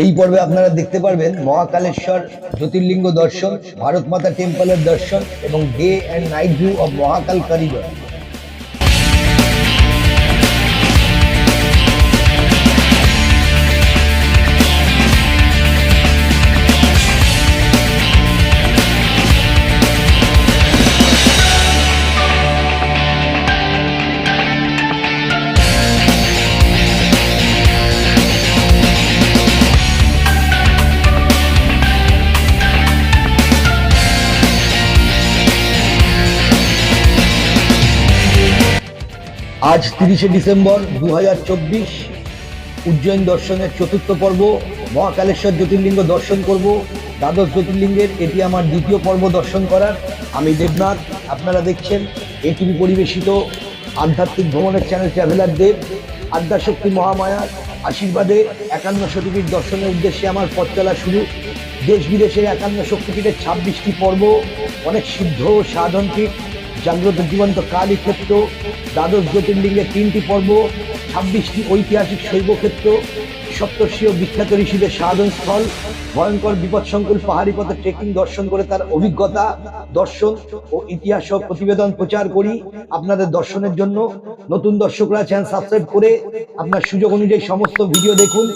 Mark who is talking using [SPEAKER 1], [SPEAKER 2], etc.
[SPEAKER 1] এই পর্বে আপনারা দেখতে পারবেন মহাকালেশ্বর জ্যোতির্লিঙ্গ দর্শন, ভারত মাতা টেম্পলের দর্শন এবং day and night view of Mahakal corridor. আজ 30শে ডিসেম্বর 2024, উজ্জয়ন দর্শনের চতুর্থ পর্ব। মহাকালেশ্বর জ্যোতির্লিঙ্গ দর্শন করব। দ্বাদশ জ্যোতির্লিঙ্গের এটি আমার দ্বিতীয় পর্ব দর্শন করার। আমি দেবনাথ, আপনারা দেখছেন এটিভি পরিবেশিত আধ্যাত্মিক ভ্রমণের চ্যানেল ট্রাভেলার দেব। আদ্যাশক্তি মহামায়ার আশীর্বাদে 51 শক্তিপীঠ দর্শনের উদ্দেশ্যে আমার পথ চলা শুরু। দেশ বিদেশের 51 শক্তিপীঠের 26টি পর্ব, অনেক সিদ্ধ সাধন পীঠ, জাগ্রত জীবন্ত কালী ক্ষেত্র, দ্বাদশ জ্যোতির্লিঙ্গের 3টি পর্ব, 26টি ঐতিহাসিক শৈব ক্ষেত্র, সপ্তর্ষি ও বিখ্যাত ঋষিদের সাধন স্থল, ভয়ঙ্কর বিপদসংকুল পাহাড়ি পথে ট্রেকিং দর্শন করে তার অভিজ্ঞতা, দর্শন ও ইতিহাস সহ প্রতিবেদন প্রচার করি আপনাদের দর্শনের জন্য। নতুন দর্শকরা চ্যানেল সাবস্ক্রাইব করে আপনার সুযোগ অনুযায়ী সমস্ত ভিডিও দেখুন।